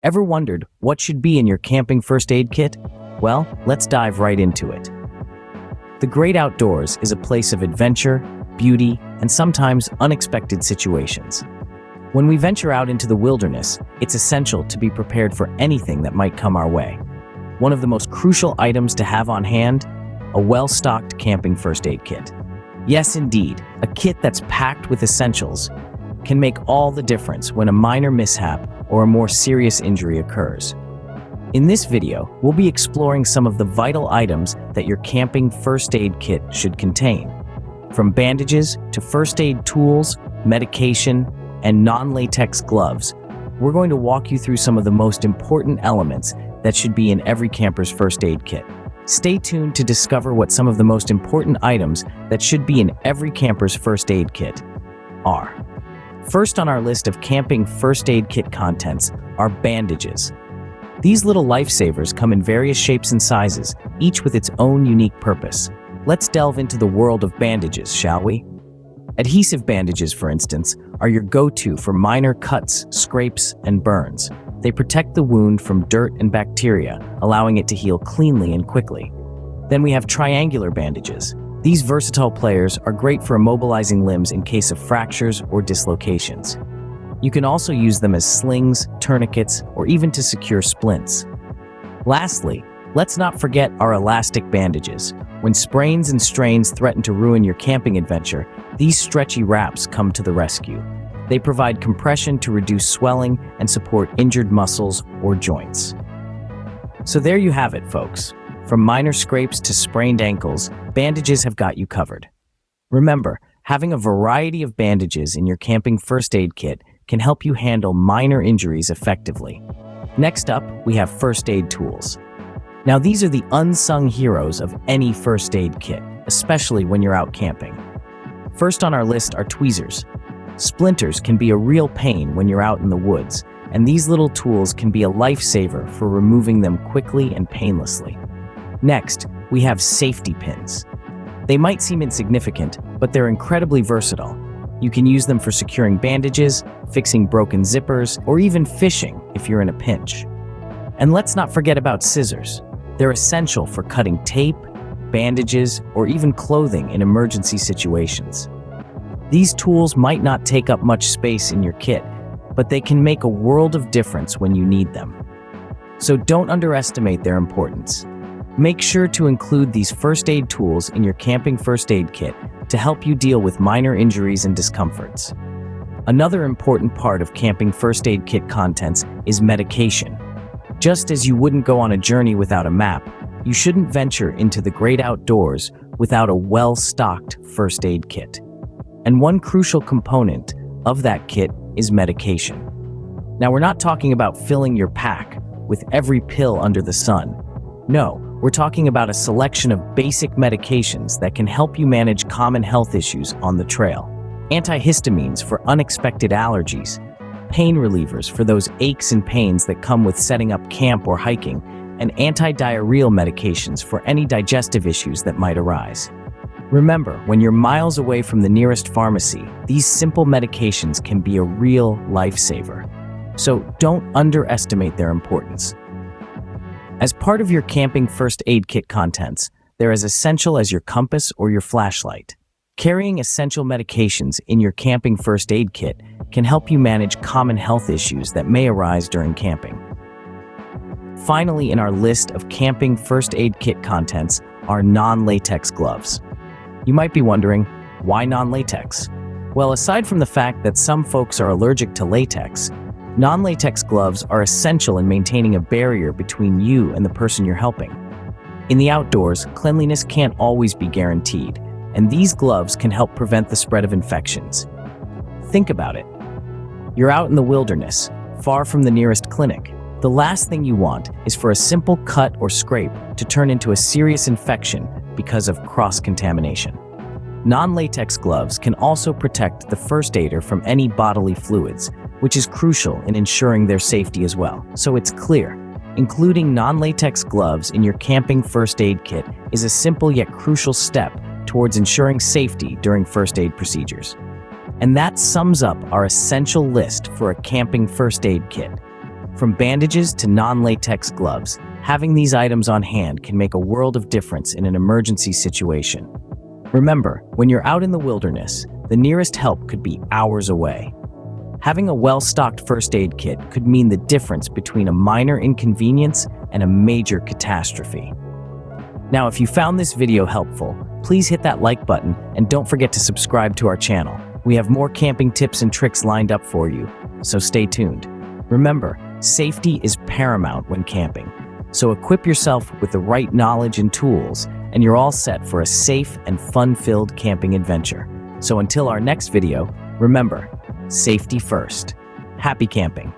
Ever wondered what should be in your camping first aid kit? Well, let's dive right into it. The great outdoors is a place of adventure, beauty, and sometimes unexpected situations. When we venture out into the wilderness, it's essential to be prepared for anything that might come our way. One of the most crucial items to have on hand, a well-stocked camping first aid kit. Yes, indeed, a kit that's packed with essentials can make all the difference when a minor mishap or a more serious injury occurs. In this video, we'll be exploring some of the vital items that your camping first aid kit should contain. From bandages to first aid tools, medication, and non-latex gloves, we're going to walk you through some of the most important elements that should be in every camper's first aid kit. Stay tuned to discover what some of the most important items that should be in every camper's first aid kit are. First on our list of camping first aid kit contents are bandages. These little lifesavers come in various shapes and sizes, each with its own unique purpose. Let's delve into the world of bandages, shall we? Adhesive bandages, for instance, are your go-to for minor cuts, scrapes, and burns. They protect the wound from dirt and bacteria, allowing it to heal cleanly and quickly. Then we have triangular bandages. These versatile players are great for immobilizing limbs in case of fractures or dislocations. You can also use them as slings, tourniquets, or even to secure splints. Lastly, let's not forget our elastic bandages. When sprains and strains threaten to ruin your camping adventure, these stretchy wraps come to the rescue. They provide compression to reduce swelling and support injured muscles or joints. So there you have it, folks. From minor scrapes to sprained ankles, bandages have got you covered. Remember, having a variety of bandages in your camping first aid kit can help you handle minor injuries effectively. Next up, we have first aid tools. Now, these are the unsung heroes of any first aid kit, especially when you're out camping. First on our list are tweezers. Splinters can be a real pain when you're out in the woods, and these little tools can be a lifesaver for removing them quickly and painlessly. Next, we have safety pins. They might seem insignificant, but they're incredibly versatile. You can use them for securing bandages, fixing broken zippers, or even fishing if you're in a pinch. And let's not forget about scissors. They're essential for cutting tape, bandages, or even clothing in emergency situations. These tools might not take up much space in your kit, but they can make a world of difference when you need them. So don't underestimate their importance. Make sure to include these first aid tools in your camping first aid kit to help you deal with minor injuries and discomforts. Another important part of camping first aid kit contents is medication. Just as you wouldn't go on a journey without a map, you shouldn't venture into the great outdoors without a well-stocked first aid kit. And one crucial component of that kit is medication. Now, we're not talking about filling your pack with every pill under the sun. No, we're talking about a selection of basic medications that can help you manage common health issues on the trail. Antihistamines for unexpected allergies, pain relievers for those aches and pains that come with setting up camp or hiking, and antidiarrheal medications for any digestive issues that might arise. Remember, when you're miles away from the nearest pharmacy, these simple medications can be a real lifesaver. So don't underestimate their importance. As part of your camping first aid kit contents, they're as essential as your compass or your flashlight. Carrying essential medications in your camping first aid kit can help you manage common health issues that may arise during camping. Finally, in our list of camping first aid kit contents are non-latex gloves. You might be wondering, why non-latex? Well, aside from the fact that some folks are allergic to latex, non-latex gloves are essential in maintaining a barrier between you and the person you're helping. In the outdoors, cleanliness can't always be guaranteed, and these gloves can help prevent the spread of infections. Think about it. You're out in the wilderness, far from the nearest clinic. The last thing you want is for a simple cut or scrape to turn into a serious infection because of cross-contamination. Non-latex gloves can also protect the first aider from any bodily fluids, which is crucial in ensuring their safety as well. So it's clear, including non-latex gloves in your camping first aid kit is a simple yet crucial step towards ensuring safety during first aid procedures. And that sums up our essential list for a camping first aid kit. From bandages to non-latex gloves, having these items on hand can make a world of difference in an emergency situation. Remember, when you're out in the wilderness, the nearest help could be hours away. Having a well-stocked first aid kit could mean the difference between a minor inconvenience and a major catastrophe. Now, if you found this video helpful, please hit that like button and don't forget to subscribe to our channel. We have more camping tips and tricks lined up for you, so stay tuned. Remember, safety is paramount when camping, so equip yourself with the right knowledge and tools, and you're all set for a safe and fun-filled camping adventure. So until our next video, remember, safety first. Happy camping!